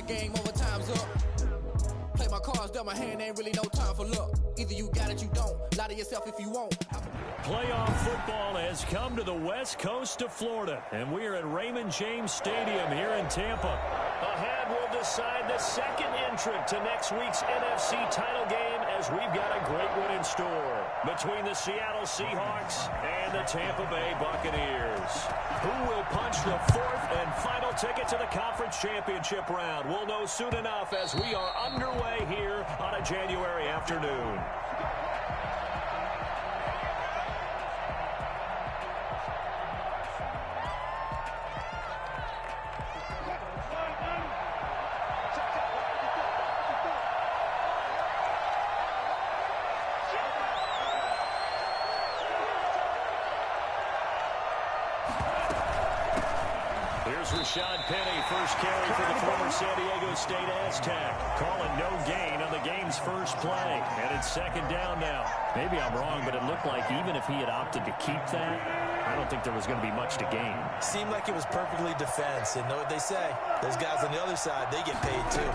game over, time's up. Play my cards, dealt my hand, ain't really no time for luck. Either you got it, you don't. Lie to yourself if you won't. Playoff football has come to the west coast of Florida, and we are at Raymond James Stadium here in Tampa. Ahead, we'll decide the second entrant to next week's NFC title game, as we've got a great one in store between the Seattle Seahawks and the Tampa Bay Buccaneers. Who will punch the fourth and final ticket to the conference championship round? We'll know soon enough as we are underway here on a January afternoon. Rashad Penny, first carry for the former San Diego State Aztec. Calling no gain on the game's first play. And it's second down now. Maybe I'm wrong, but it looked like even if he had opted to keep that, I don't think there was going to be much to gain. Seemed like it was perfectly defense. And know what they say? Those guys on the other side, they get paid too.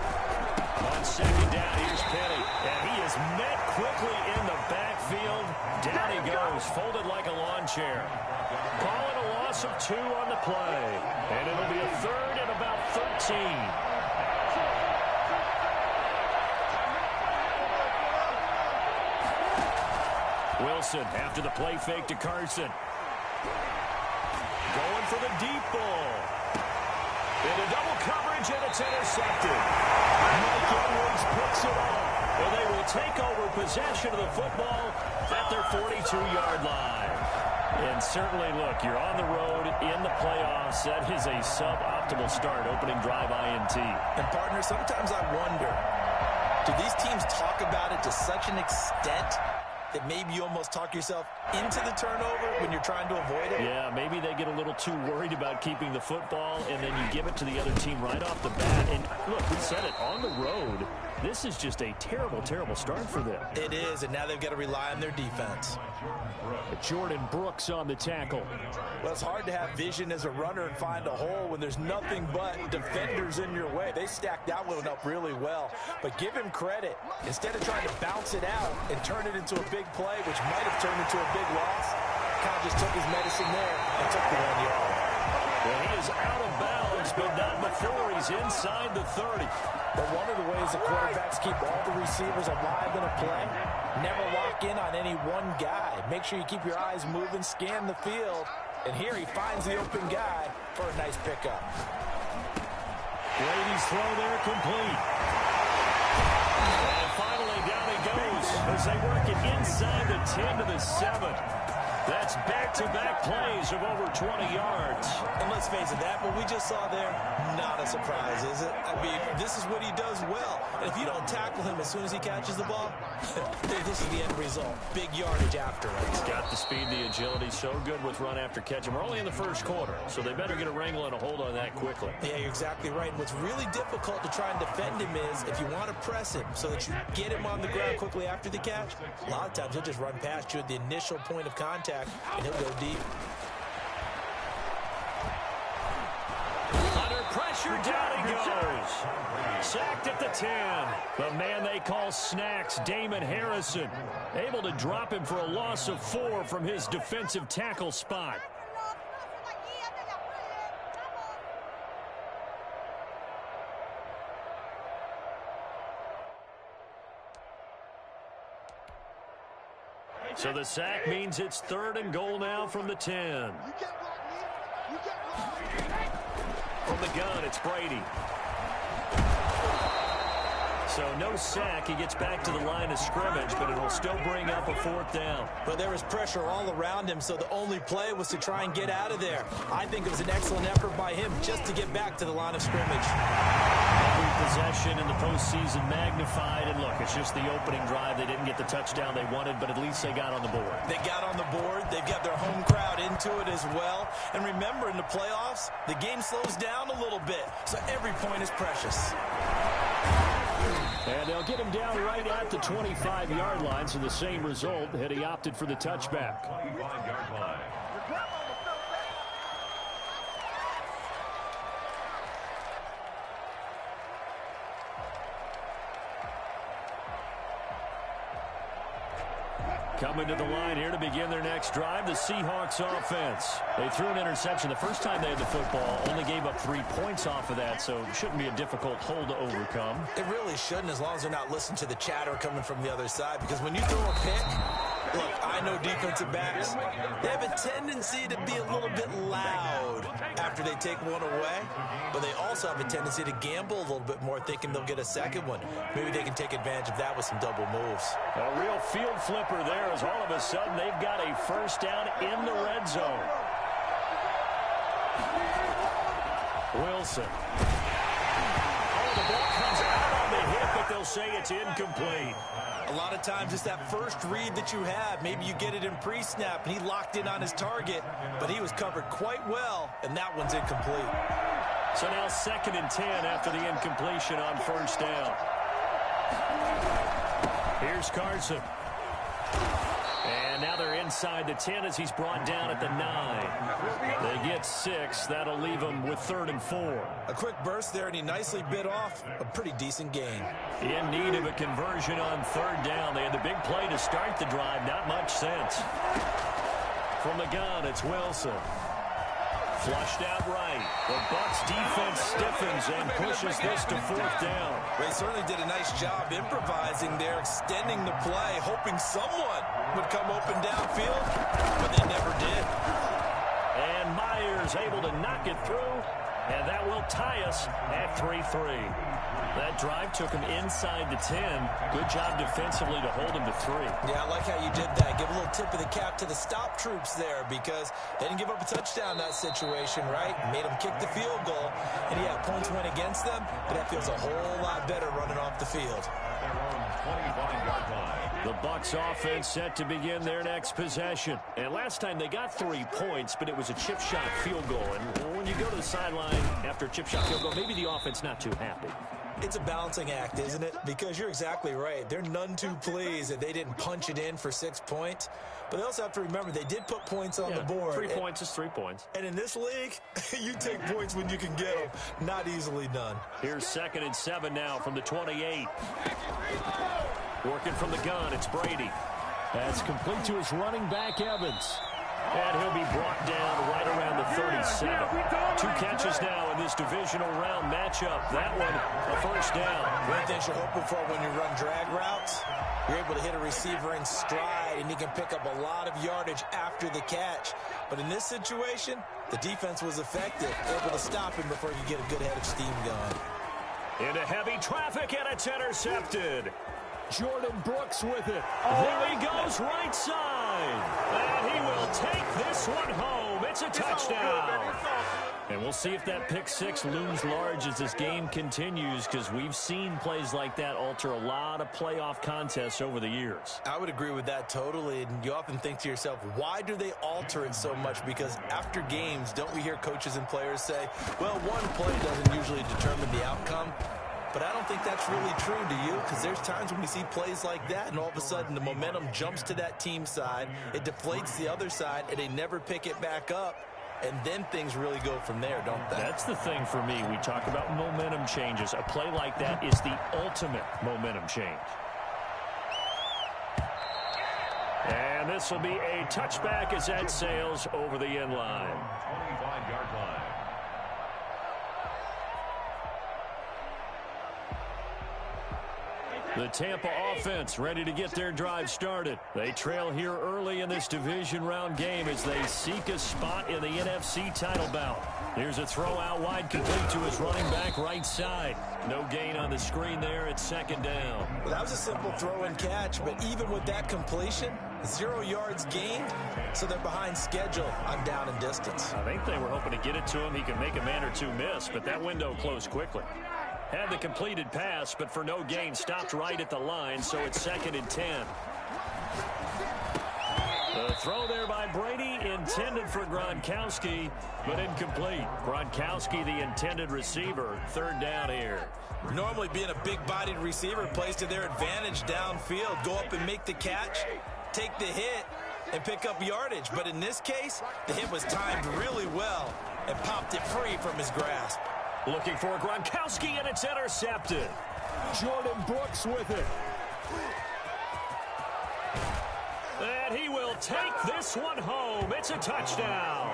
On second down, here's Penny. And he is met quickly in the backfield. Down he goes, folded like a lawn chair. Calling a loss of 2 on the play. And it'll be a third and about 13. Wilson after the play fake to Carson. Going for the deep ball. Into double coverage, and it's intercepted. Mike Edwards picks it up. And they will take over possession of the football at their 42-yard line. And certainly, look, you're on the road in the playoffs. That is a suboptimal start, opening drive INT. And, partner, sometimes I wonder, do these teams talk about it to such an extent that maybe you almost talk yourself into the turnover when you're trying to avoid it? Yeah, maybe they get a little too worried about keeping the football, and then you give it to the other team right off the bat. And, look, we said it, on the road, this is just a terrible, terrible start for them. It is, and now they've got to rely on their defense. Jordan Brooks on the tackle. Well, it's hard to have vision as a runner and find a hole when there's nothing but defenders in your way. They stacked that one up really well. But give him credit. Instead of trying to bounce it out and turn it into a big play, which might have turned into a big loss, kind of just took his medicine there and took the 1 yard. Well, he is out of bounds, but not before he's inside the 30. But one of the ways the quarterbacks keep all the receivers alive in a play, never lock in on any one guy. Make sure you keep your eyes moving, scan the field. And here he finds the open guy for a nice pickup. Brady's throw there complete. And finally down he goes as they work it inside the 10 to the 7. That's back-to-back plays of over 20 yards. And let's face it, that what we just saw there, not a surprise, is it? I mean, this is what he does well. And if you don't tackle him as soon as he catches the ball, this is the end result. Big yardage after it. He's got the speed, the agility, so good with run after catch. And we're only in the first quarter, so they better get a wrangle and a hold on that quickly. Yeah, you're exactly right. And what's really difficult to try and defend him is if you want to press him so that you get him on the ground quickly after the catch, a lot of times he'll just run past you at the initial point of contact, and he'll go deep. Under pressure, down he goes. Sacked at the 10. The man they call Snacks, Damon Harrison, able to drop him for a loss of 4 from his defensive tackle spot. So the sack means it's 3rd and goal now from the 10. From the gun, it's Brady. So no sack. He gets back to the line of scrimmage, but it will still bring up a 4th down. But there was pressure all around him, so the only play was to try and get out of there. I think it was an excellent effort by him just to get back to the line of scrimmage. Every possession in the postseason magnified, and look, it's just the opening drive. They didn't get the touchdown they wanted, but at least they got on the board. They got on the board. They've got their home crowd into it as well. And remember, in the playoffs, the game slows down a little bit, so every point is precious. And they'll get him down right at the 25-yard line, so the same result had he opted for the touchback. Coming to the line here to begin their next drive, the Seahawks offense. They threw an interception the first time they had the football, only gave up 3 points off of that, so it shouldn't be a difficult hole to overcome. It really shouldn't, as long as they're not listening to the chatter coming from the other side, because when you throw a pick, look, I know defensive backs, they have a tendency to be a little bit loud after they take one away, but they also have a tendency to gamble a little bit more, thinking they'll get a second one. Maybe they can take advantage of that with some double moves. A real field flipper there, as all of a sudden they've got a first down in the red zone. Wilson. Oh, the ball comes out on the hit, but they'll say it's incomplete. A lot of times it's that first read that you have. Maybe you get it in pre-snap, and he locked in on his target, but he was covered quite well, and that one's incomplete. So now 2nd and 10 after the incompletion on first down. Here's Carson. And now they're inside the 10 as he's brought down at the 9. They get 6. That'll leave them with 3rd and 4. A quick burst there, and he nicely bit off a pretty decent gain. In need of a conversion on 3rd down. They had the big play to start the drive. Not much sense. From the gun, it's Wilson. Flushed out right. The Bucs defense stiffens and pushes this to 4th down. They certainly did a nice job improvising there, extending the play, hoping someone would come open downfield, but they never did. And Myers able to knock it through, and that will tie us at 3-3. That drive took him inside the 10. Good job defensively to hold him to 3. Yeah, I like how you did that. Give a little tip of the cap to the stop troops there, because they didn't give up a touchdown in that situation, right? Made them kick the field goal, and yeah, points went against them, but that feels a whole lot better running off the field. The Bucs offense set to begin their next possession. And last time they got 3 points, but it was a chip shot field goal. And when you go to the sideline after a chip shot field goal, maybe the offense not too happy. It's a balancing act, isn't it? Because you're exactly right. They're none too pleased that they didn't punch it in for 6 points. But they also have to remember they did put points on the board. 3 points is 3 points. And in this league, you take points when you can get them. Not easily done. Here's 2nd and 7 now from the 28. Working from the gun, it's Brady. That's complete to his running back, Evans. And he'll be brought down right around the 37. 2 catches now in this divisional round matchup. That one, a first down. One thing you're hoping for when you run drag routes, you're able to hit a receiver in stride, and he can pick up a lot of yardage after the catch. But in this situation, the defense was effective, able to stop him before he could get a good head of steam going. Into heavy traffic, and it's intercepted. Jordan Brooks with it. There he goes, right side. And he will take this one home. It's a touchdown. And we'll see if that pick 6 looms large as this game continues, because we've seen plays like that alter a lot of playoff contests over the years. I would agree with that totally. And you often think to yourself, why do they alter it so much? Because after games, don't we hear coaches and players say, well, one play doesn't usually determine the outcome. But I don't think that's really true, do you? Because there's times when we see plays like that, and all of a sudden the momentum jumps to that team side, it deflates the other side, and they never pick it back up, and then things really go from there, don't they? That's the thing for me. We talk about momentum changes. A play like that is the ultimate momentum change. And this will be a touchback as that sails over the end line. 25-yard line. The Tampa offense ready to get their drive started. They trail here early in this division round game as they seek a spot in the NFC title bout. Here's a throw out wide, complete to his running back right side. No gain on the screen there. It's 2nd down. Well, that was a simple throw and catch, but even with that completion, 0 yards gained, so they're behind schedule on down and distance. I think they were hoping to get it to him. He could make a man or two miss, but that window closed quickly. Had the completed pass, but for no gain, stopped right at the line, so it's 2nd and 10. The throw there by Brady, intended for Gronkowski, but incomplete. Gronkowski, the intended receiver, 3rd down here. Normally being a big-bodied receiver plays to their advantage downfield. Go up and make the catch, take the hit, and pick up yardage. But in this case, the hit was timed really well and popped it free from his grasp. Looking for Gronkowski, and it's intercepted. Jordan Brooks with it. And he will take this one home. It's a touchdown.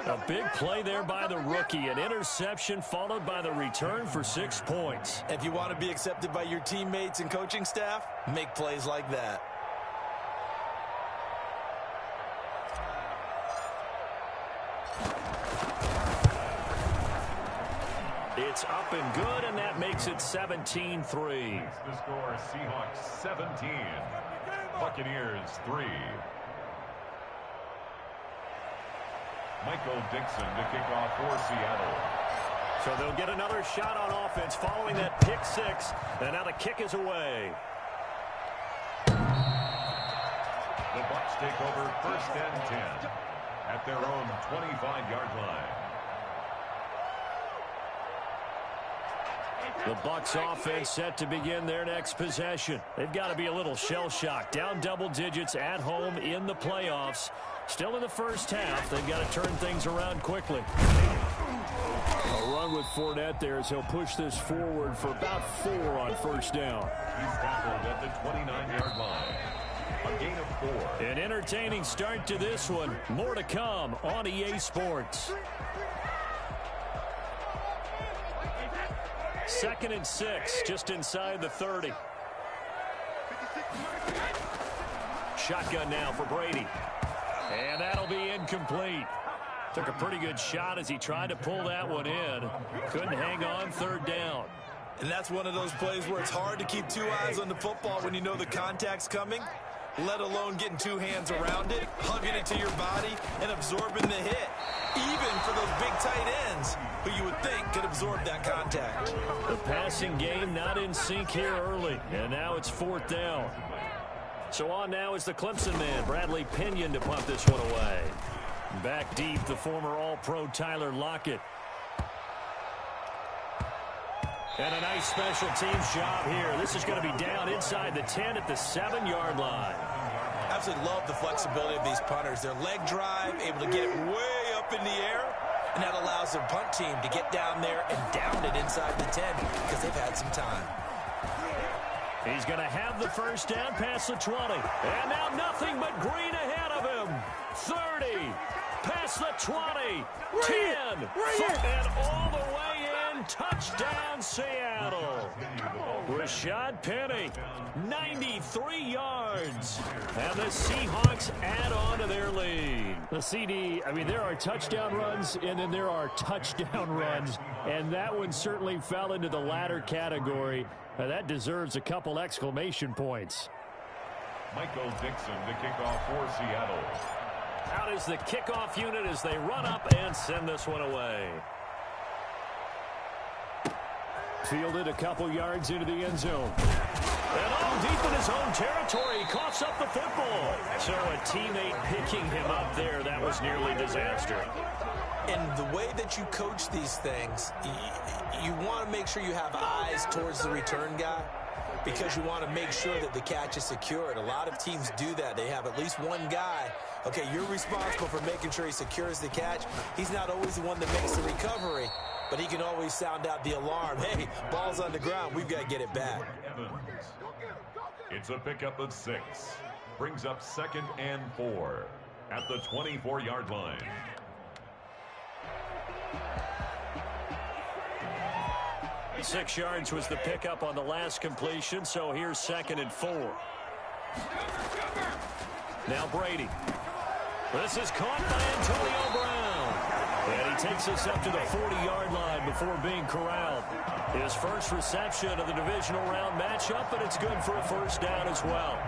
A big play there by the rookie. An interception followed by the return for 6 points. If you want to be accepted by your teammates and coaching staff, make plays like that. It's up and good, and that makes it 17-3. The score, Seahawks 17, Buccaneers 3. Michael Dixon to kick off for Seattle. So they'll get another shot on offense following that pick six, and now the kick is away. The Bucs take over 1st and 10 at their own 25-yard line. The Bucs offense set to begin their next possession. They've got to be a little shell-shocked. Down double digits at home in the playoffs. Still in the first half. They've got to turn things around quickly. A run with Fournette there as he'll push this forward for about 4 on 1st down. He's tackled at the 29-yard line. A gain of 4. An entertaining start to this one. More to come on EA Sports. 2nd and 6, just inside the 30. Shotgun now for Brady. And that'll be incomplete. Took a pretty good shot as he tried to pull that one in. Couldn't hang on 3rd down. And that's one of those plays where it's hard to keep 2 eyes on the football when you know the contact's coming, let alone getting 2 hands around it, hugging it to your body, and absorbing the hit. Even for those big tight ends who you would think could absorb that contact. The passing game not in sync here early, and now it's 4th down. So on now is the Clemson man, Bradley Pinion, to punt this one away. Back deep, the former All-Pro Tyler Lockett. And a nice special teams job here. This is going to be down inside the 10 at the 7-yard line. Absolutely love the flexibility of these punters. Their leg drive, able to get it way up in the air, and that allows their punt team to get down there and down it inside the 10 because they've had some time. He's going to have the 1st down past the 20. And now nothing but green ahead of him. 30, past the 20, 10, and all the way in. Touchdown, Seattle. Rashad Penny, 93 yards. And the Seahawks add on to their lead. The CD, I mean, there are touchdown runs, and then there are touchdown runs. And that one certainly fell into the latter category. That deserves a couple exclamation points. Michael Dixon to kick off for Seattle. Out is the kickoff unit as they run up and send this one away. Fielded a couple yards into the end zone. And all deep in his own territory, he coughs up the football. So a teammate picking him up there, that was nearly disaster. And the way that you coach these things, you want to make sure you have eyes towards the return guy because you want to make sure that the catch is secured. A lot of teams do that. They have at least one guy. Okay, you're responsible for making sure he secures the catch. He's not always the one that makes the recovery, but he can always sound out the alarm. Hey, ball's on the ground. We've got to get it back. It's a pickup of 6. Brings up 2nd and 4 at the 24-yard line. Six yards was the pickup on the last completion, so here's 2nd and 4. Now Brady. This is caught by Antonio Brown. And he takes us up to the 40-yard line before being corralled. His first reception of the divisional round matchup, but it's good for a 1st down as well.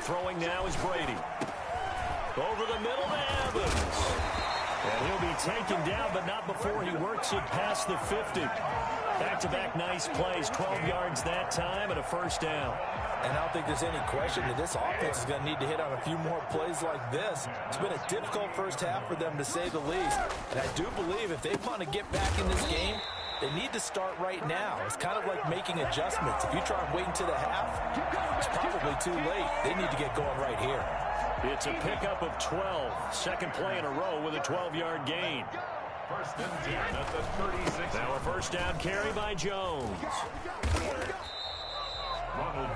Throwing now is Brady. Over the middle to Evans. And he'll be taken down, but not before he works it past the 50. Back-to-back nice plays, 12 yards that time, and a 1st down. And I don't think there's any question that this offense is going to need to hit on a few more plays like this. It's been a difficult first half for them, to say the least. And I do believe if they want to get back in this game, they need to start right now. It's kind of like making adjustments. If you try and wait until the half, it's probably too late. They need to get going right here. It's a pickup of 12. Second play in a row with a 12-yard gain. First and 10 at the 36. Now a first down carry by Jones.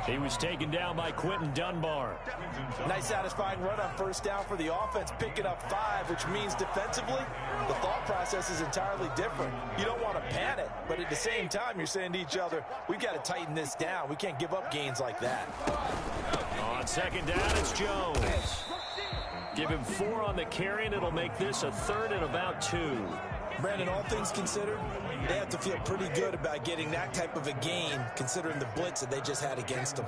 He was taken down by Quentin Dunbar. Nice satisfying run on first down for the offense, picking up 5, which means defensively, the thought process is entirely different. You don't want to panic, but at the same time, you're saying to each other, we've got to tighten this down. We can't give up gains like that. On second down, it's Jones. Give him 4 on the carry, and it'll make this a 3rd and about 2. Brandon, all things considered, they have to feel pretty good about getting that type of a gain, considering the blitz that they just had against them.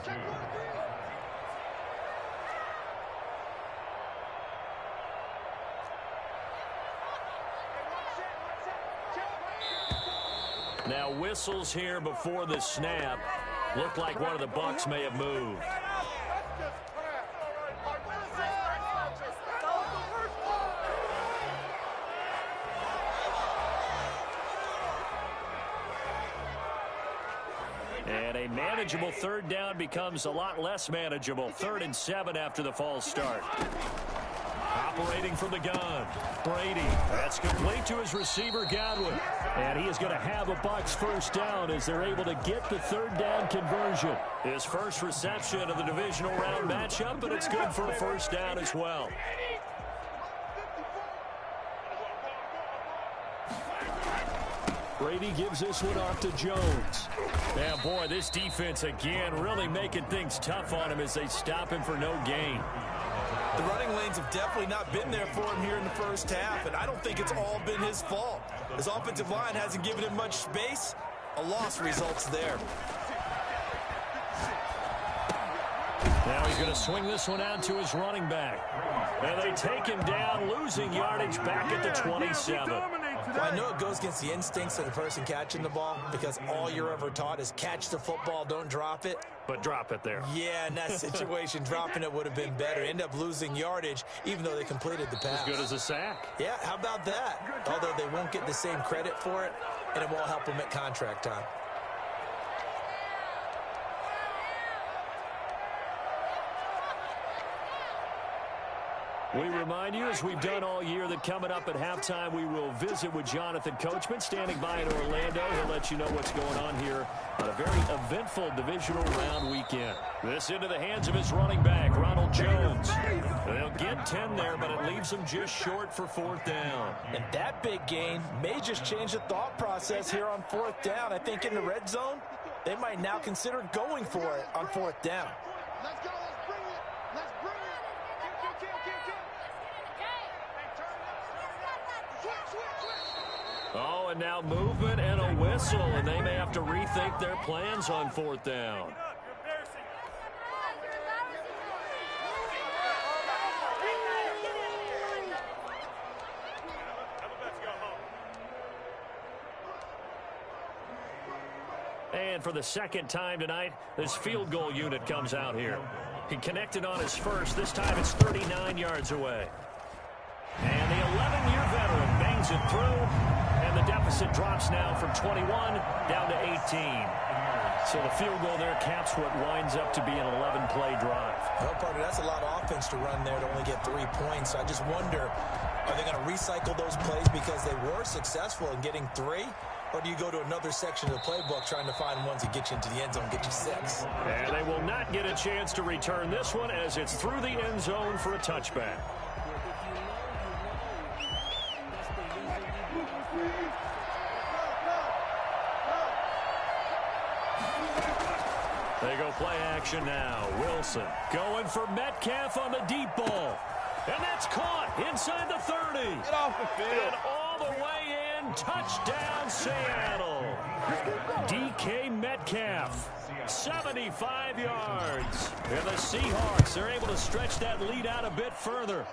Now whistles here before the snap. Looked like one of the Bucs may have moved. And a manageable 3rd down becomes a lot less manageable. 3rd and 7 after the false start. Operating from the gun, Brady. That's complete to his receiver, Godwin. And he is going to have a Bucs first down as they're able to get the 3rd down conversion. His first reception of the divisional round matchup, but it's good for a first down as well. Brady gives this one off to Jones. Now, boy, this defense again really making things tough on him as they stop him for no gain. The running lanes have definitely not been there for him here in the first half, and I don't think it's all been his fault. His offensive line hasn't given him much space. A loss results there. Now he's going to swing this one out to his running back. And they take him down, losing yardage back at the 27. Well, I know it goes against the instincts of the person catching the ball because all you're ever taught is catch the football, don't drop it. But drop it there. Yeah, in that situation, dropping it would have been better. End up losing yardage, even though they completed the pass. As good as a sack. Yeah, how about that? Although they won't get the same credit for it, and it won't help them at contract time. We remind you, as we've done all year, that coming up at halftime, we will visit with Jonathan Coachman, standing by in Orlando. He'll let you know what's going on here on a very eventful divisional round weekend. This into the hands of his running back, Ronald Jones. They'll get 10 there, but it leaves them just short for 4th down. And that big gain may just change the thought process here on 4th down. I think in the red zone, they might now consider going for it on 4th down. Let's go. Let's bring it. Let's bring it. Oh, and now movement and a whistle, and they may have to rethink their plans on 4th down. And for the second time tonight, this field goal unit comes out here. He connected on his first. This time it's 39 yards away. And the 11-year veteran bangs it through, and the deficit drops now from 21 down to 18. So the field goal there caps what winds up to be an 11-play drive. Well, partner, that's a lot of offense to run there to only get 3 points. So I just wonder, are they going to recycle those plays because they were successful in getting 3? Or do you go to another section of the playbook trying to find ones that get you into the end zone, get you 6? And they will not get a chance to return this one as it's through the end zone for a touchback. They go play action now. Wilson going for Metcalf on the deep ball. And that's caught inside the 30. Get off the field. And all the way in. Touchdown, Seattle. DK Metcalf, 75 yards. And the Seahawks are able to stretch that lead out a bit further.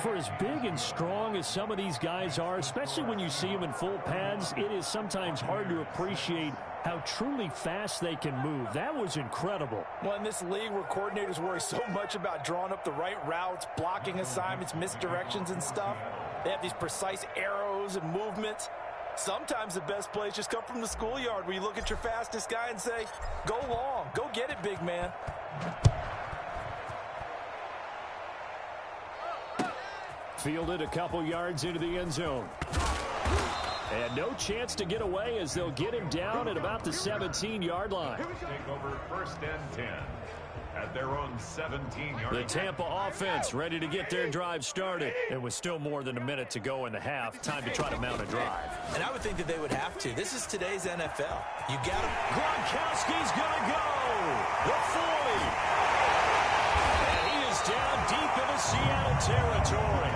For as big and strong as some of these guys are, especially when you see them in full pads, it is sometimes hard to appreciate how truly fast they can move. That was incredible. Well, in this league where coordinators worry so much about drawing up the right routes, blocking assignments, misdirections and stuff, they have these precise arrows and movements. Sometimes the best plays just come from the schoolyard where you look at your fastest guy and say, go long, go get it, big man. Fielded a couple yards into the end zone. And no chance to get away as they'll get him down at about the 17-yard line. Take over 1st and 10 at their own 17-yard line. The Tampa offense ready to get their drive started. It was still more than a minute to go in the half. Time to try to mount a drive. And I would think that they would have to. This is today's NFL. You got to. Gronkowski's going to go. The 40. And he is down deep into Seattle territory.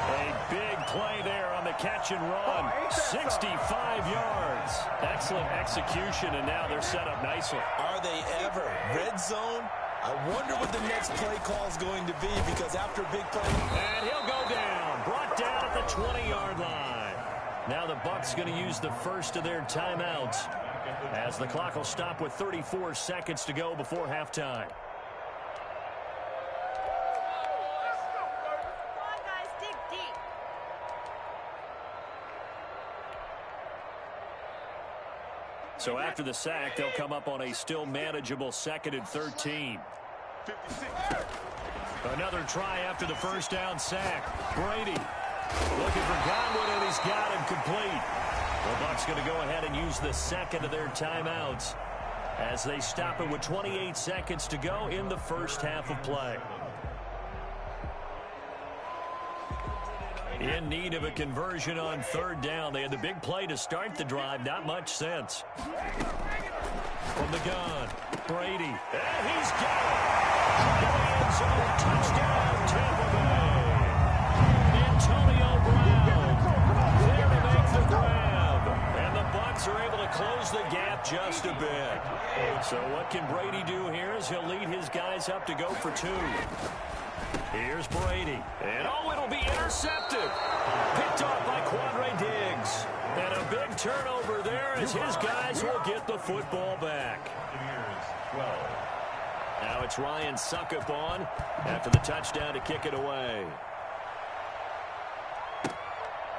A big play there on the catch and run. 65 yards. Excellent execution, and now they're set up nicely. Are they ever? Red zone? I wonder what the next play call is going to be, because after a big play. And he'll go down. Brought down at the 20-yard line. Now the Bucs going to use the first of their timeouts as the clock will stop with 34 seconds to go before halftime. So after the sack, they'll come up on a still manageable 2nd and 13. Another try after the first down sack. Brady looking for Godwin, and he's got him complete. The Bucs going to go ahead and use the second of their timeouts as they stop it with 28 seconds to go in the first half of play. In need of a conversion on 3rd down. They had the big play to start the drive. Not much sense. From the gun, Brady. And he's got it. End zone, touchdown, Tampa Bay. Antonio Brown there to make the grab. And the Bucs are able to close the gap just a bit. So what can Brady do here is he'll lead his guys up to go for 2. Here's Brady. And it'll be intercepted. Picked off by Quandre Diggs. And a big turnover there as his guys will get the football back. Now it's Ryan Suckup on after the touchdown to kick it away.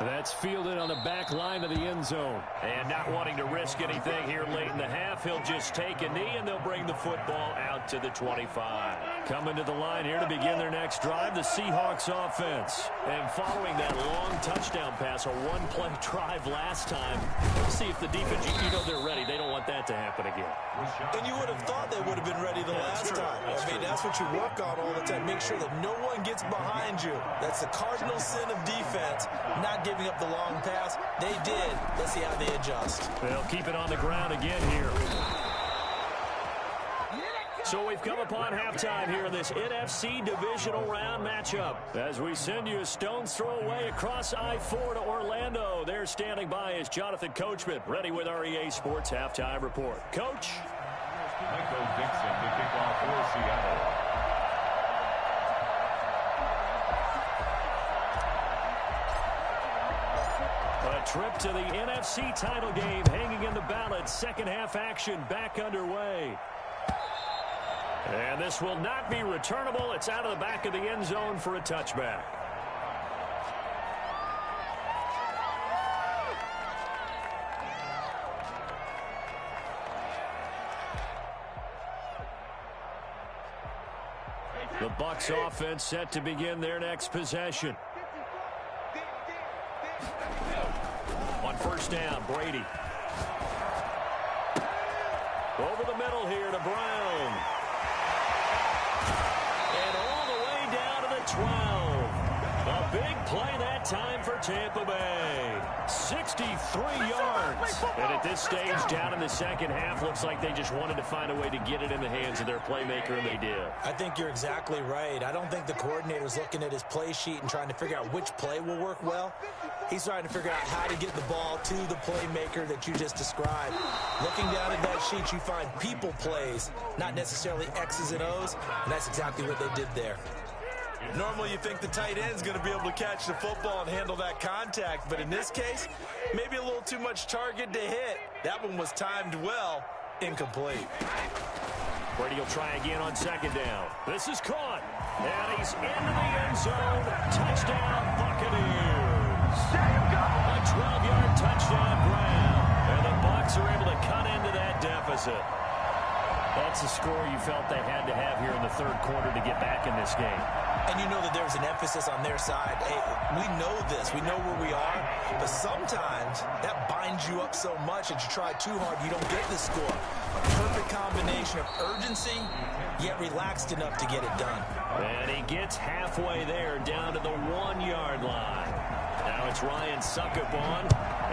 That's fielded on the back line of the end zone. And not wanting to risk anything here late in the half, he'll just take a knee, and they'll bring the football out to the 25. Coming to the line here to begin their next drive, the Seahawks offense. And following that long touchdown pass, a one-play drive last time, let's see if the defense, they're ready. They don't want that to happen again. And you would have thought they would have been ready the last time. That's what you work on all the time. Make sure that no one gets behind you. That's the cardinal sin of defense, not giving up the long pass. They did. Let's see how they adjust. They'll keep it on the ground again here. So we've come upon halftime here in this NFC divisional round matchup. As we send you a stone's throw away across I-4 to Orlando. There standing by is Jonathan Coachman, ready with our EA Sports Halftime Report. Coach. Michael Dixon to kick off for Seattle. A trip to the NFC title game hanging in the balance. Second half action back underway. And this will not be returnable. It's out of the back of the end zone for a touchback. The Bucs offense set to begin their next possession. On 1st down, Brady. Over the middle here to Brown. And all the way down to the 12. A big play that time for Tampa Bay. 63 yards. And at this stage, down in the second half, looks like they just wanted to find a way to get it in the hands of their playmaker, and they did. I think you're exactly right. I don't think the coordinator's looking at his play sheet and trying to figure out which play will work well. He's trying to figure out how to get the ball to the playmaker that you just described. Looking down at that sheet, you find people plays, not necessarily X's and O's, and that's exactly what they did there. Normally, you think the tight end's going to be able to catch the football and handle that contact, but in this case, maybe a little too much target to hit. That one was timed well, incomplete. Brady will try again on 2nd down. This is caught, and he's into the end zone. Touchdown, Buccaneers. A 12-yard touchdown grab, and the Bucs are able to cut into that deficit. That's the score you felt they had to have here in the 3rd quarter to get back in this game. And you know that there's an emphasis on their side. Hey, we know this. We know where we are. But sometimes that binds you up so much that you try too hard, you don't get the score. A perfect combination of urgency, yet relaxed enough to get it done. And he gets halfway there, down to the 1-yard line. Now it's Ryan Suckup on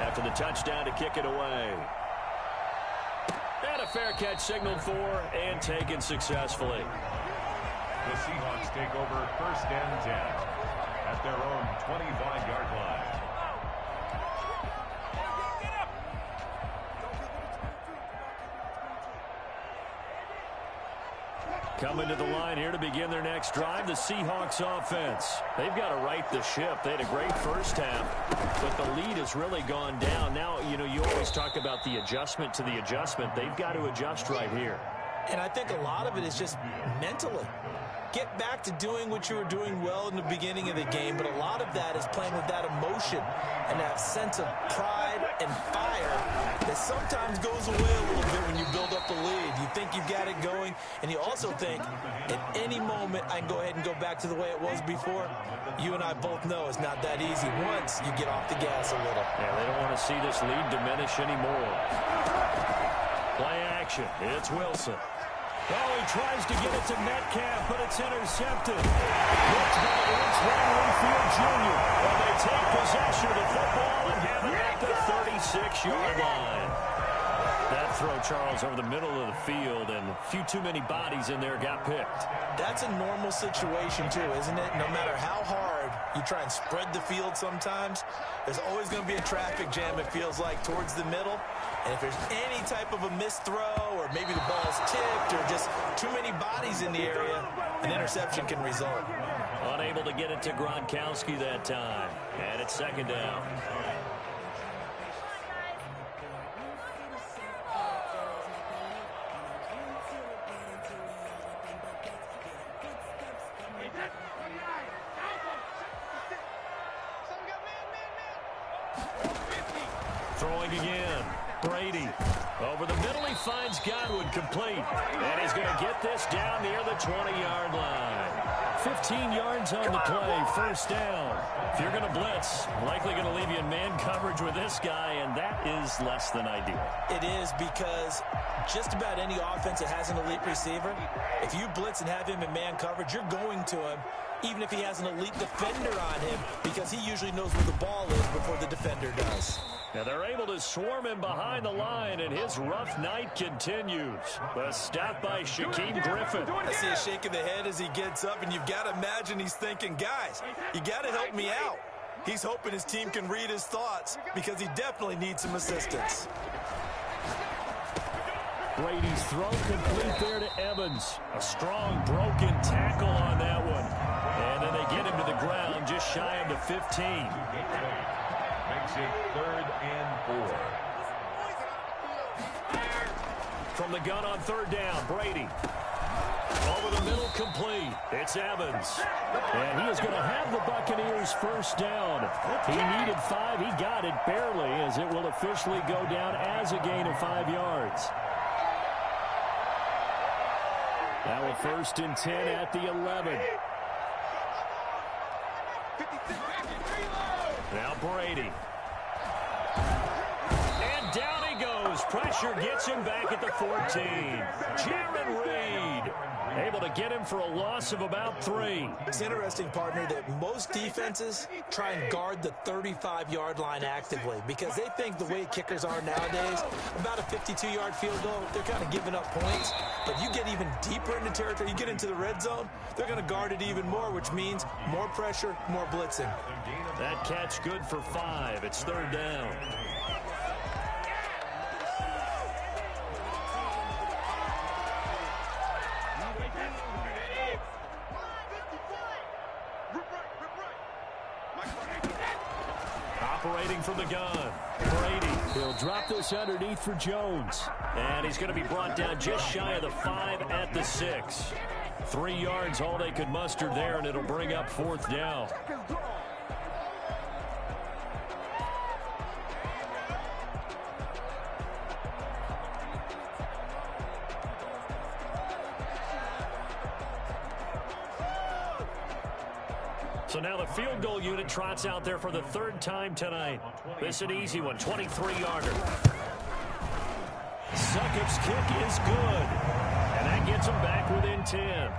after the touchdown to kick it away. And a fair catch signaled for and taken successfully. The Seahawks take over 1st and 10 at their own 25-yard line. Coming to the line here to begin their next drive, the Seahawks offense. They've got to right the ship. They had a great first half, but the lead has really gone down. Now, you know, you always talk about the adjustment to the adjustment. They've got to adjust right here. And I think a lot of it is just mentally. Get back to doing what you were doing well in the beginning of the game, but a lot of that is playing with that emotion and that sense of pride and fire that sometimes goes away a little bit when you build up a lead. You think you've got it going, and you also think at any moment I can go ahead and go back to the way it was before. You and I both know it's not that easy once you get off the gas a little. Yeah, they don't want to see this lead diminish anymore. Play action. It's Wilson. Oh, he tries to get it to Metcalf, but it's intercepted. It's Henry Field Jr. And they take possession of the football and have it at the 36-yard line. That throw, Charles, over the middle of the field, and a few too many bodies in there got picked. That's a normal situation, too, isn't it? No matter how hard you try and spread the field sometimes, there's always going to be a traffic jam, it feels like, towards the middle. And if there's any type of a missed throw, or maybe the ball's tipped, or just too many bodies in the area, an interception can result. Unable to get it to Gronkowski that time. And it's 2nd down. Throwing again. Brady. Over the middle, he finds Godwin complete. And he's going to get this down near the 20-yard line. 15 yards on the play, 1st down. If you're going to blitz, likely going to leave you in man coverage with this guy, and that is less than ideal. It is, because just about any offense that has an elite receiver, if you blitz and have him in man coverage, you're going to him, even if he has an elite defender on him, because he usually knows where the ball is before the defender does. Now they're able to swarm him behind the line, and his rough night continues. A stop by Shaquem Griffin. I see a shake of the head as he gets up, and you've got to imagine he's thinking, guys, you got to help me out. He's hoping his team can read his thoughts, because he definitely needs some assistance. Brady's throw complete there to Evans. A strong broken tackle on that one. And then they get him to the ground just shy of the 15. Makes it 3rd and 4. From the gun on 3rd down, Brady. Over the middle, complete. It's Evans. And he is going to have the Buccaneers 1st down. He needed 5. He got it barely, as it will officially go down as a gain of 5 yards. Now a 1st and 10 at the 11. Now Brady. And down he goes. Pressure gets him back at the 14. Jaron Reed able to get him for a loss of about 3. It's interesting, partner, that most defenses try and guard the 35-yard line actively, because they think the way kickers are nowadays, about a 52-yard field goal, they're kind of giving up points. But you get even deeper into territory, you get into the red zone, they're going to guard it even more, which means more pressure, more blitzing. That catch good for 5. It's 3rd down. Operating from the gun, Brady. He'll drop this underneath for Jones. And he's going to be brought down just shy of the 5 at the 6. 3 yards, all they could muster there, and it'll bring up 4th down. So now the field goal unit trots out there for the third time tonight. This is an easy one, 23-yarder. Succop's kick is good, and that gets him back within 10.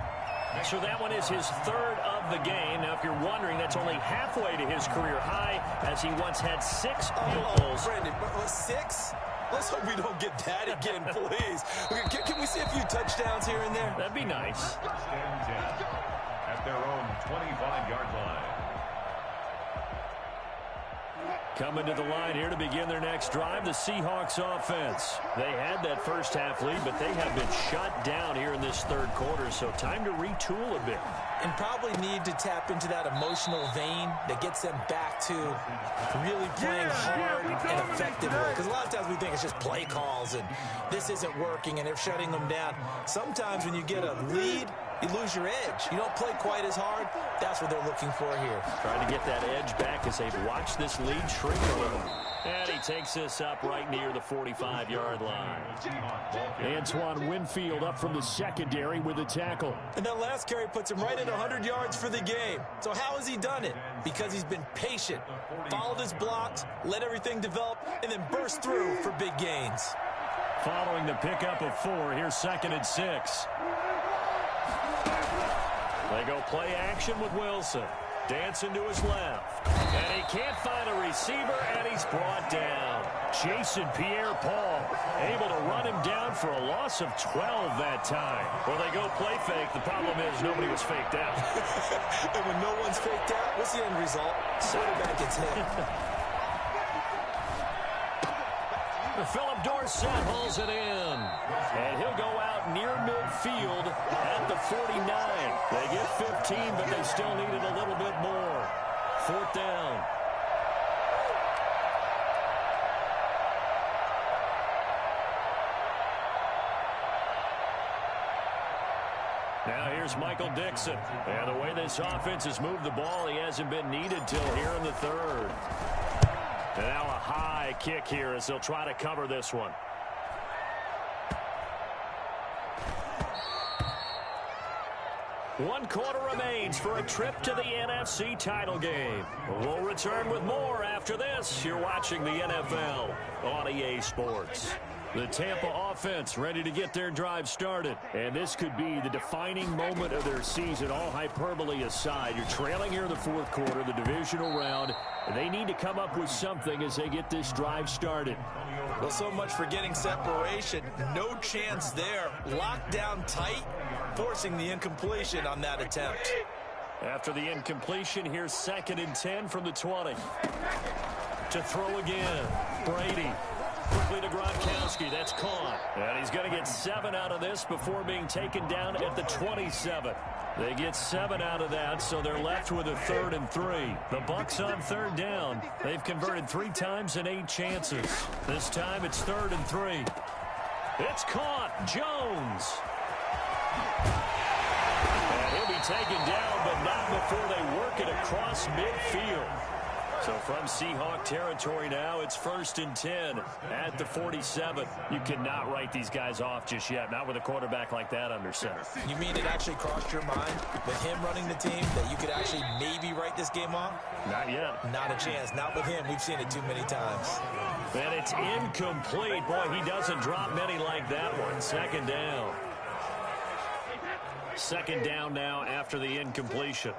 So that one is his third of the game. Now, if you're wondering, that's only halfway to his career high, as he once had 6 field goals. Brandon, 6? Let's hope we don't get that again, please. Can we see a few touchdowns here and there? That'd be nice. First and 10 at their own 25-yard line. Coming to the line here to begin their next drive, the Seahawks offense. They had that first half lead, but they have been shut down here in this third quarter, so time to retool a bit. And probably need to tap into that emotional vein that gets them back to really playing hard and effectively. Because a lot of times we think it's just play calls and this isn't working and they're shutting them down. Sometimes when you get a lead, you lose your edge. You don't play quite as hard. That's what they're looking for here. Trying to get that edge back as they've watched this lead shrink a little. And he takes this up right near the 45-yard line. Antoine Winfield up from the secondary with a tackle. And that last carry puts him right at 100 yards for the game. So how has he done it? Because he's been patient, followed his blocks, let everything develop, and then burst through for big gains. Following the pickup of 4, here's 2nd and 6. They go play action with Wilson. Dancing to his left. And he can't find a receiver, and he's brought down. Jason Pierre-Paul able to run him down for a loss of 12 that time. Well, they go play fake. The problem is nobody was faked out. And when no one's faked out, what's the end result? Quarterback gets hit. Philip Dorsett hauls it in. And he'll go out near midfield at the 49. They get 15, but they still needed a little bit more. 4th down. Now here's Michael Dixon. And the way this offense has moved the ball, he hasn't been needed till here in the third. And now a high kick here as they'll try to cover this one. One quarter remains for a trip to the NFC title game. We'll return with more after this. You're watching the NFL on EA Sports. The Tampa offense ready to get their drive started. And this could be the defining moment of their season, all hyperbole aside. You're trailing here in the fourth quarter, the divisional round. And they need to come up with something as they get this drive started. Well, so much for getting separation. No chance there. Locked down tight, forcing the incompletion on that attempt. After the incompletion, here's 2nd and 10 from the 20. To throw again, Brady. Quickly to Gronkowski. That's caught. And he's going to get 7 out of this before being taken down at the 27. They get 7 out of that, so they're left with a 3rd and 3. The Bucs on 3rd down. They've converted 3 times in 8 chances. This time it's 3rd and 3. It's caught. Jones. And he'll be taken down, but not before they work it across midfield. So from Seahawk territory now, it's 1st and 10 at the 47. You cannot write these guys off just yet, not with a quarterback like that under center. You mean it actually crossed your mind with him running the team that you could actually maybe write this game off? Not yet. Not a chance. Not with him. We've seen it too many times. And it's incomplete. Boy, he doesn't drop many like that one. 2nd down. 2nd down now after the incompletion.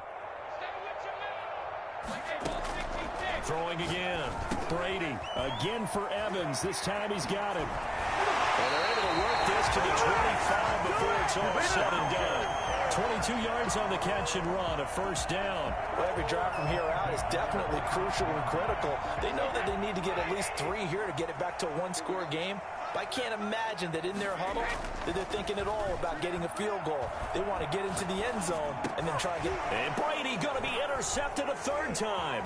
Throwing again. Brady again for Evans. This time he's got it. And they're able to work this to the 25 before it's all said and done. 22 yards on the catch and run, a 1st down. Well, every drive from here out is definitely crucial and critical. They know that they need to get at least 3 here to get it back to a 1-score game. But I can't imagine that in their huddle that they're thinking at all about getting a field goal. They want to get into the end zone and then try and get... And Brady going to be intercepted a 3rd time.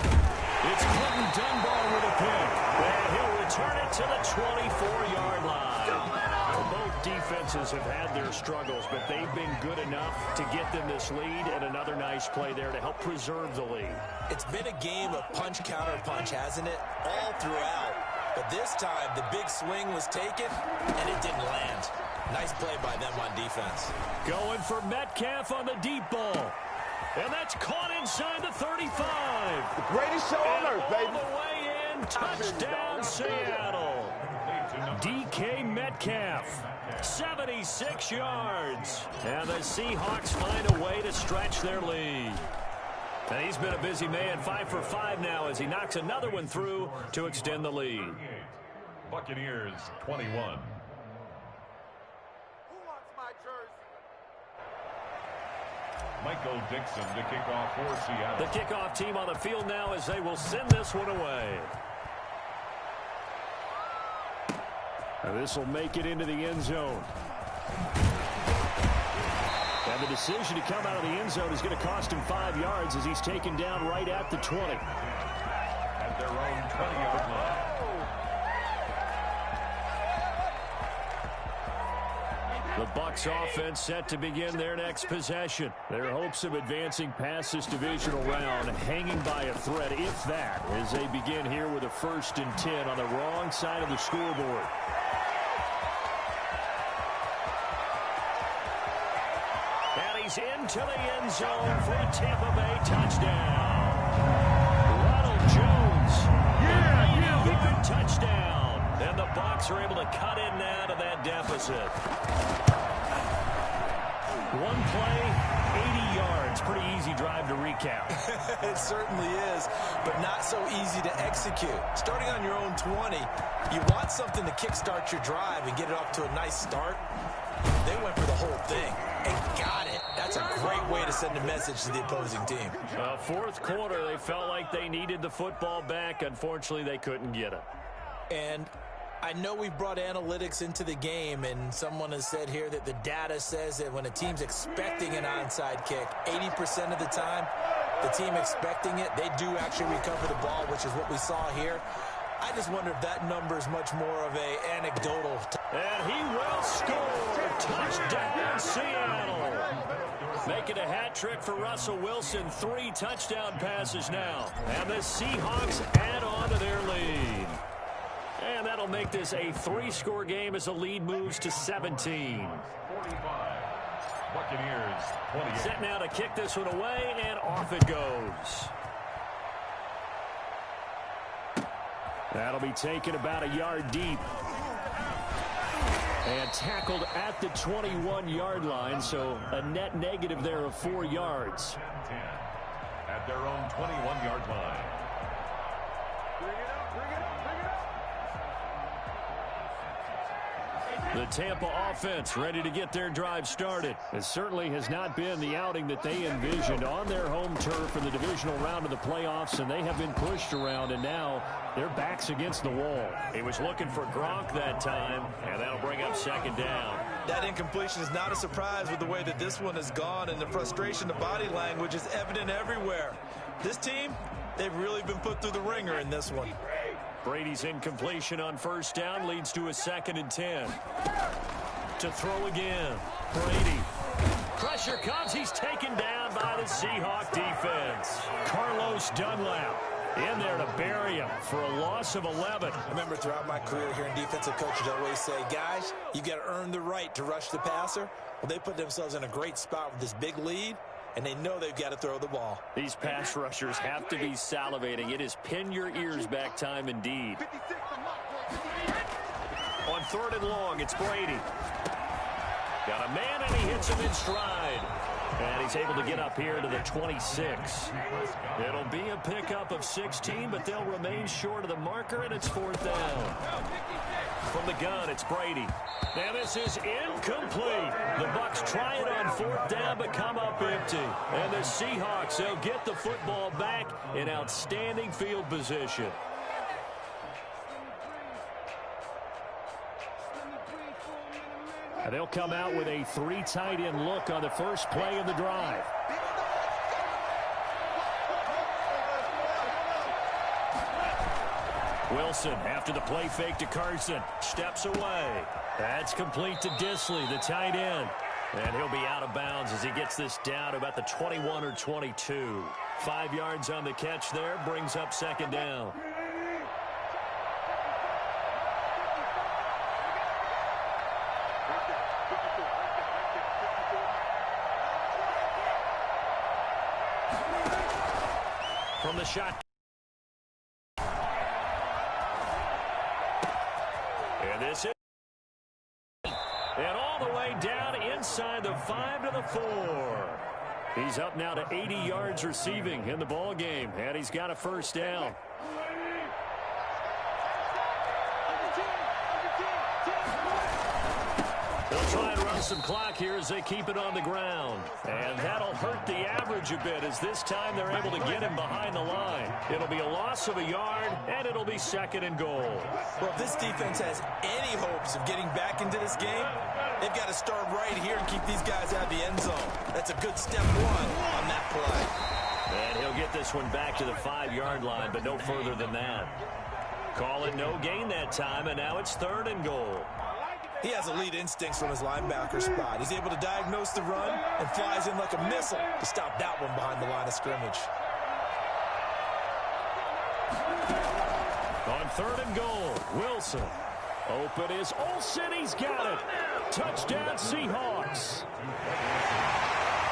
It's Clinton Dunbar with a pick. And he'll return it to the 24-yard line. Both defenses have had their struggles, but they've been good enough to get them this lead, and another nice play there to help preserve the lead. It's been a game of punch-counter-punch, hasn't it? All throughout. But this time, the big swing was taken, and it didn't land. Nice play by them on defense. Going for Metcalf on the deep ball. And that's caught inside the 35. The greatest show on earth, baby. All the way in. Touchdown, Seattle. DK Metcalf, 76 yards. And the Seahawks find a way to stretch their lead. And he's been a busy man, 5 for 5 now as he knocks another one through to extend the lead. Buccaneers 21. Who wants my jersey? Michael Dixon to kick off for Seattle. The kickoff team on the field now as they will send this one away. And this will make it into the end zone. And the decision to come out of the end zone is going to cost him 5 yards as he's taken down right at the 20. At their own 20-yard line. The Bucs offense set to begin their next possession. Their hopes of advancing past this divisional round hanging by a thread, if that, as they begin here with a 1st and 10 on the wrong side of the scoreboard. And he's into the end zone for a Tampa Bay touchdown. Ronald Jones, an 80-yard touchdown. And the Bucs are able to cut in now to that deficit. One play, 80 yards. Pretty easy drive to recap. It certainly is, but not so easy to execute. Starting on your own 20, you want something to kickstart your drive and get it off to a nice start. They went for the whole thing and got it. That's a great way to send a message to the opposing team. Fourth quarter, they felt like they needed the football back. Unfortunately, they couldn't get it. And I know we've brought analytics into the game, and someone has said here that the data says that when a team's expecting an onside kick, 80% of the time, the team expecting it, they do actually recover the ball, which is what we saw here. I just wonder if that number is much more of a anecdotal. And he will score. Touchdown, Seattle. Making a hat trick for Russell Wilson. 3 touchdown passes now. And the Seahawks add on to their lead. And that'll make this a 3-score game as the lead moves to 17. 45. Buccaneers 28. Set now to kick this one away, and off it goes. That'll be taken about a yard deep. And tackled at the 21-yard line, so a net negative there of 4 yards. 10. At their own 21-yard line. The Tampa offense ready to get their drive started. It certainly has not been the outing that they envisioned on their home turf in the divisional round of the playoffs, and they have been pushed around, and now their backs against the wall. He was looking for Gronk that time, and that'll bring up 2nd down. That incompletion is not a surprise with the way that this one has gone, and the frustration, the body language is evident everywhere. This team, they've really been put through the ringer in this one. Brady's incompletion on 1st down leads to a 2nd and 10. To throw again. Brady. Pressure comes. He's taken down by the Seahawk defense. Carlos Dunlap in there to bury him for a loss of 11. I remember throughout my career here in defensive coaches always say, guys, you got to earn the right to rush the passer. Well, they put themselves in a great spot with this big lead, and they know they've got to throw the ball. These pass rushers have to be salivating. It is pin your ears back time indeed. On 3rd and long, it's Brady. Got a man, and he hits him in stride. And he's able to get up here to the 26. It'll be a pickup of 16, but they'll remain short of the marker, and it's 4th down. From the gun, it's Brady. Now this is incomplete. The Bucs try it on 4th down, but come up empty. And the Seahawks, they'll get the football back in outstanding field position. And they'll come out with a 3 tight end look on the first play of the drive. Wilson, after the play fake to Carson, steps away. That's complete to Disley, the tight end. And he'll be out of bounds as he gets this down to about the 21 or 22. 5 yards on the catch there, brings up 2nd down. from the shot. And this is. And all the way down inside the 5 to the 4. He's up now to 80 yards receiving in the ball game, and he's got a first down. They'll try and run some clock here as they keep it on the ground. And that'll hurt the average a bit as this time they're able to get him behind the line. It'll be a loss of a yard, and it'll be 2nd and goal. Well, if this defense has any hopes of getting back into this game, they've got to start right here and keep these guys out of the end zone. That's a good step one on that play. And he'll get this one back to the 5-yard line, but no further than that. Call it no gain that time, and now it's 3rd and goal. He has elite instincts from his linebacker spot. He's able to diagnose the run and flies in like a missile to stop that one behind the line of scrimmage. On 3rd and goal, Wilson. Open is Olsen. He's got it. Touchdown, Seahawks.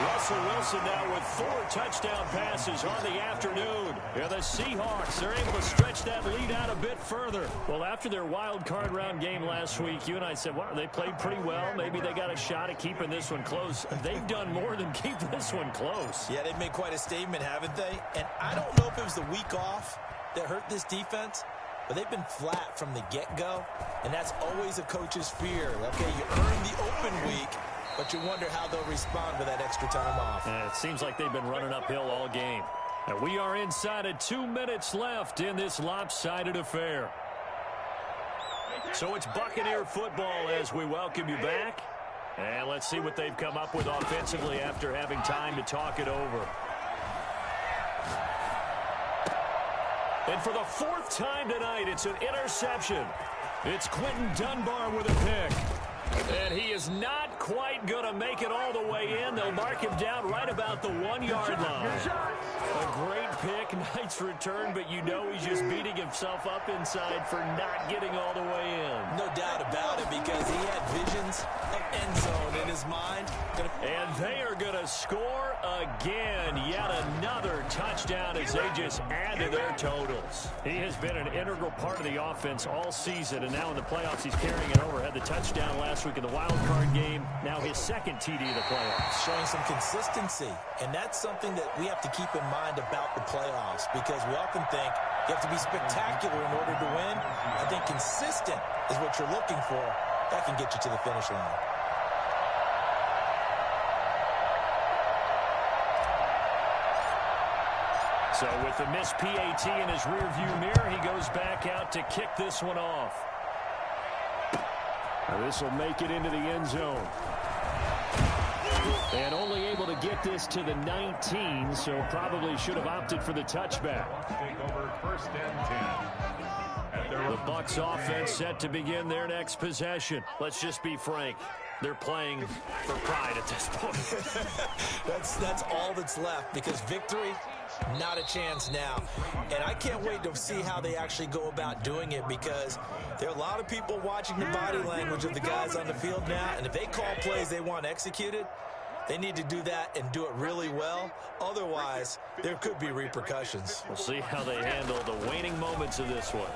Russell Wilson now with 4 touchdown passes on the afternoon. Yeah, the Seahawks are able to stretch that lead out a bit further. Well, after their wild card round game last week, you and I said, wow, they played pretty well. Maybe they got a shot at keeping this one close. They've done more than keep this one close. Yeah, they've made quite a statement, haven't they? And I don't know if it was the week off that hurt this defense, but they've been flat from the get-go, and that's always a coach's fear. Okay, you earn the open week, but you wonder how they'll respond with that extra time off. It seems like they've been running uphill all game. And we are inside of 2 minutes left in this lopsided affair. So it's Buccaneer football as we welcome you back. And let's see what they've come up with offensively after having time to talk it over. And for the 4th time tonight, it's an interception. It's Quentin Dunbar with a pick. And he is not quite going to make it all the way in. They'll mark him down right about the 1-yard line. A great pick, nice return, but you know he's just beating himself up inside for not getting all the way in. No doubt about it, because he had visions of end zone in his mind. And they are going to score again. Yet another touchdown as they just add to their totals. He has been an integral part of the offense all season, and now in the playoffs he's carrying it over. Had the touchdown last week in the wild card game. Now his 2nd TD of the playoffs. Showing some consistency, and that's something that we have to keep in mind about the playoffs, because we often think you have to be spectacular in order to win. I think consistent is what you're looking for. That can get you to the finish line. So with the missed PAT in his rearview mirror, he goes back out to kick this one off. Now this will make it into the end zone. And only able to get this to the 19, so probably should have opted for the touchback. Take over 1st and 10. The Bucs offense set to begin their next possession. Let's just be frank. They're playing for pride at this point. That's all that's left, because victory, not a chance now. And I can't wait to see how they actually go about doing it, because there are a lot of people watching the body language of the guys on the field now, and if they call plays they want executed, they need to do that and do it really well. Otherwise, there could be repercussions. We'll see how they handle the waning moments of this one.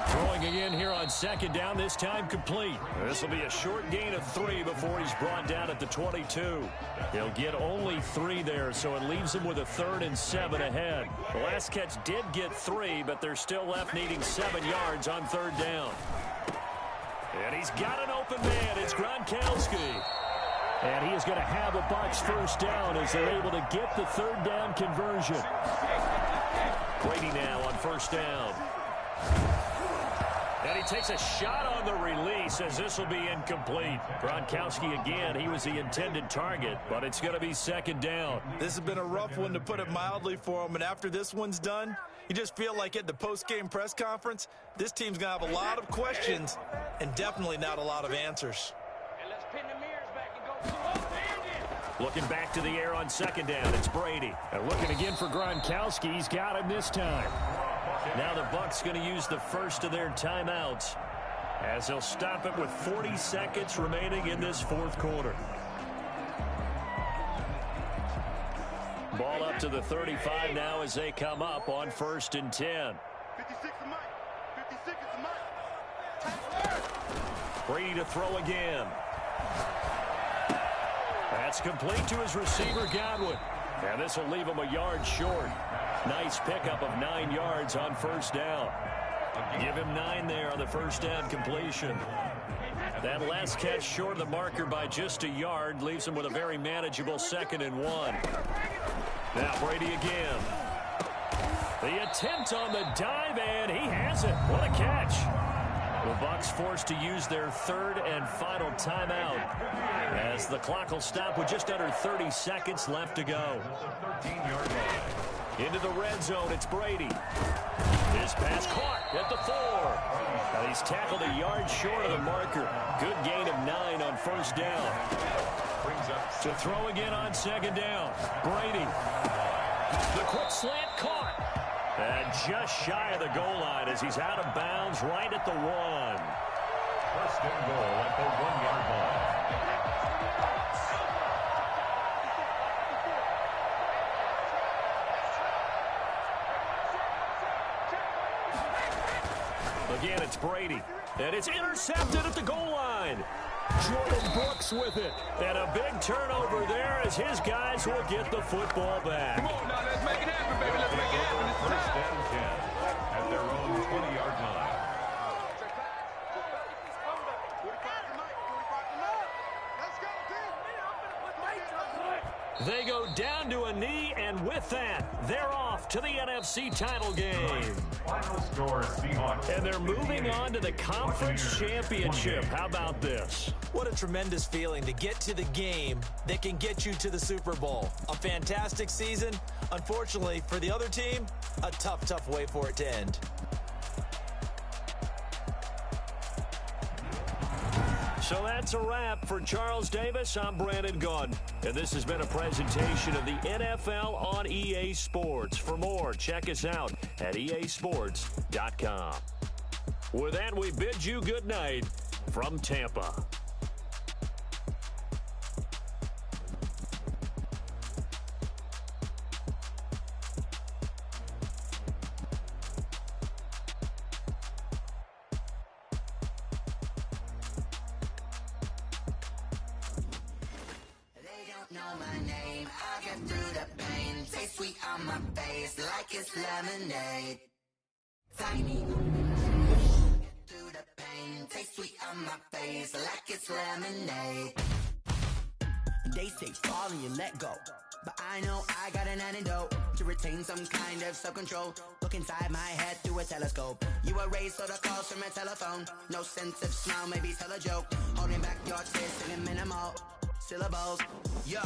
Throwing again here on 2nd down, this time complete. This will be a short gain of 3 before he's brought down at the 22. He'll get only 3 there, so it leaves him with a 3rd and 7 ahead. The last catch did get 3, but they're still left needing 7 yards on 3rd down. And he's got an open man. It's Gronkowski. And he is going to have a Bucs first down as they're able to get the 3rd down conversion. Brady now on 1st down. And he takes a shot on the release as this will be incomplete. Gronkowski again, he was the intended target, but it's going to be 2nd down. This has been a rough one, to put it mildly, for him, and after this one's done, you just feel like at the post-game press conference, this team's going to have a lot of questions and definitely not a lot of answers. Looking back to the air on 2nd down, it's Brady. And looking again for Gronkowski, he's got him this time. Now the Bucs going to use the first of their timeouts as they'll stop it with 40 seconds remaining in this 4th quarter. Ball up to the 35 now as they come up on 1st and 10. 56 is Mike. 56 is Mike. Brady to throw again. That's complete to his receiver, Godwin. And this will leave him a yard short. Nice pickup of 9 yards on 1st down. Give him 9 there on the 1st down completion. That last catch short of the marker by just a yard leaves him with a very manageable 2nd and 1. Now Brady again. The attempt on the dive, and he has it. What a catch. The Bucs forced to use their 3rd and final timeout as the clock will stop with just under 30 seconds left to go. 13-yard line. Into the red zone, it's Brady. His pass caught at the 4. Now he's tackled a yard short of the marker. Good gain of 9 on 1st down. To throw again on 2nd down. Brady. The quick slant caught. And just shy of the goal line as he's out of bounds right at the 1. 1st and goal at the 1-yard line. Again, it's Brady. And it's intercepted at the goal line. Jordan Brooks with it. And a big turnover there as his guys will get the football back. Come on now, let's make it happen, baby. Let's make it happen. It's 1st time. and 10 at their own 20-yard line. They go down to a knee, and with that, they're off to the NFC title game. Final score, Seahawks. And they're moving on to the conference championship. How about this? What a tremendous feeling to get to the game that can get you to the Super Bowl. A fantastic season. Unfortunately, for the other team, a tough way for it to end. So that's a wrap. For Charles Davis, I'm Brandon Gaudin. And this has been a presentation of the NFL on EA Sports. For more, check us out at easports.com. With that, we bid you good night from Tampa. Lemonade. Find me through the pain. Taste sweet on my face like it's lemonade. They say fall and you let go, but I know I got an antidote to retain some kind of self-control. Look inside my head through a telescope. You erase all the calls from a telephone. No sense of smile, maybe tell a joke. Holding back your tears, singing minimal syllables. Yeah.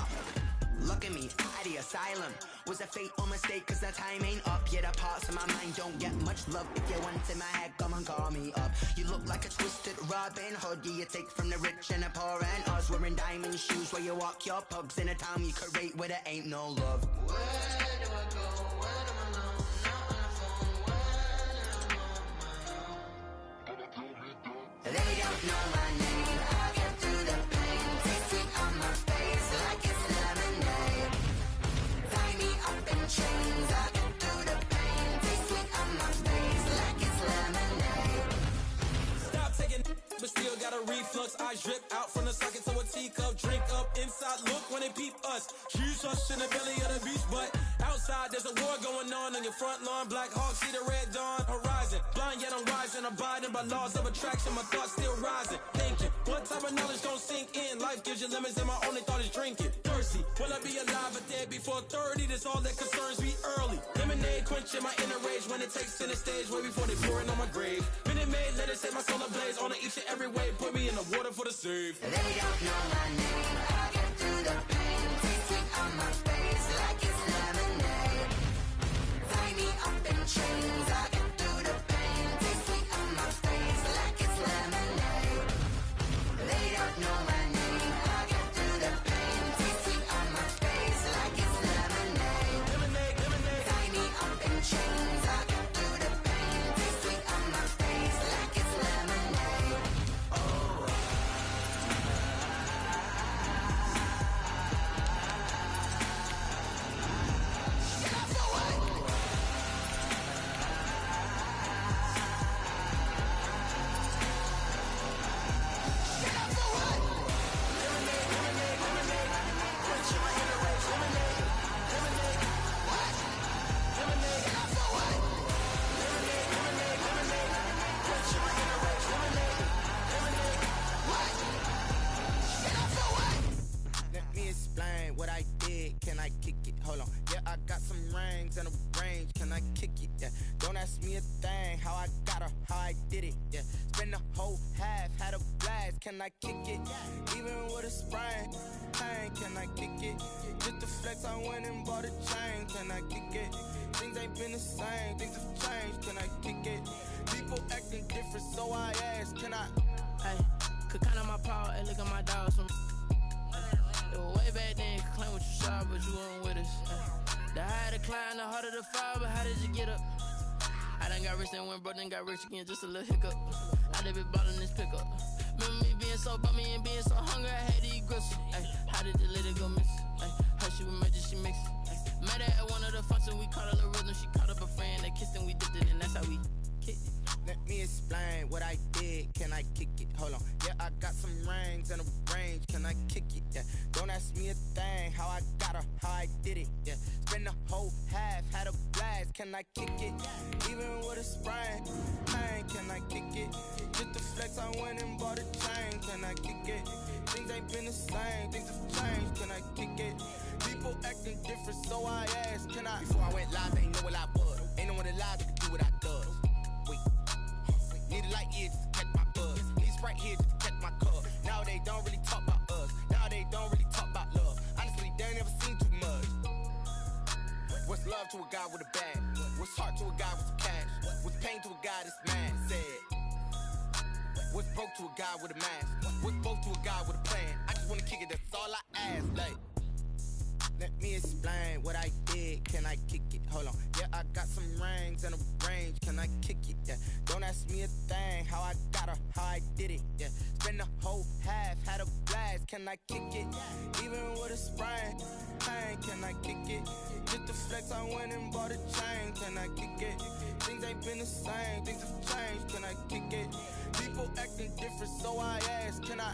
Look at me, out the asylum. Was a fate or mistake, cause the time ain't up. Yet the parts of my mind don't get much love. If you want in my head, come and call me up. You look like a twisted Robin Hood. Yeah, you take from the rich and the poor and us. Wearing diamond shoes where you walk your pugs in a town you create where there ain't no love. Where do I go? When I'm alone? Not on the phone. When I'm on my own. They don't know my name. I get through the pain. Taste sweet on my face like it's lemonade. Tie me up in chains. I get through the pain. Taste sweet on my face like it's lemonade. Stop taking, but still got a reflux. Eyes drip out from the socket to a teacup. Drink up inside. Look when they peep us. Shoes us in the belly of the beast, but outside there's a war going on your front lawn. Black Hawk see the red dawn horizon. Blind yet I'm rising, abiding by laws of attraction. My thoughts still rising. Thinking, what type of knowledge don't sink in? Life gives you lemons and my only thought is drinking. Thirsty, will I be alive or dead before 30? That's all that concerns me early. Lemonade quenching my inner rage when it takes to the stage way before they pouring on my grave. Minute Maid, let it set my soul ablaze on each and every way. Put me in the water for the save. They don't know my name. I get through the pain. Taste sweet on my face like it's lemonade. Tie me up in chains. I get through the pain. Taste sweet on my face like it's lemonade. They don't know my name. I get through the pain. Taste sweet on my face like it's lemonade. Lemonade, lemonade. Tie me up in chains. I get through the pain. Taste sweet on my face like it's lemonade. Oh. I kick it? Hold on. Yeah, I got some rings and a range. Can I kick it? Yeah. Don't ask me a thing. How I got her, how I did it. Yeah. Spend the whole half, had a blast. Can I kick it? Even with a sprain. Pain, can I kick it? Just the flex, I went and bought a chain. Can I kick it? Things ain't been the same. Things have changed. Can I kick it? People acting different, so I ask. Can I? Hey, could count on my power. Hey, look at my dogs. It was way back then, could claim what you saw, but you weren't with us. The higher the climb, the harder the fall, but how did you get up? I done got rich and went broke, then got rich again, just a little hiccup. I done been ballin' this pickup. Remember me being so bummy and being so hungry, I had to eat gristle. Ay, how did you let it go miss? Ay, how she was magic, she mixed. Met her at one of the functions, we caught a little rhythm, she caught up a friend, they kissed and we dipped it, and that's how we kicked it. Let me explain what I did. Can I kick it? Hold on. Yeah, I got some rings and a range. Can I kick it? Yeah. Don't ask me a thing. How I got her, how I did it. Yeah. Spend the whole half, had a blast. Can I kick it? Even with a sprain. Pain, can I kick it? Just the flex, I went and bought a chain. Can I kick it? Things ain't been the same. Things have changed. Can I kick it? People acting different, so I asked. Can I? Before I went live, they ain't know what I was. Ain't no one alive that could do what I does. Need a light here just to catch my buzz. Need Sprite here just to catch my cup. Now they don't really talk about us. Now they don't really talk about love. Honestly, they ain't never seen too much. What's love to a guy with a bag? What's heart to a guy with some cash? What's pain to a guy that's mad? Said. What's broke to a guy with a mask? What's both to a guy with a plan? I just wanna kick it, that's all I ask. Like, let me explain what I did. Can I kick it? Hold on. Yeah, I got some rings and a range. Can I kick it? Yeah. Don't ask me a thing. How I got her, how I did it. Yeah. Spend the whole half, had a blast. Can I kick it? Even with a sprain. Pain, can I kick it? Just the flex, I went and bought a chain. Can I kick it? Things ain't been the same. Things have changed. Can I kick it? People acting different, so I ask. Can I?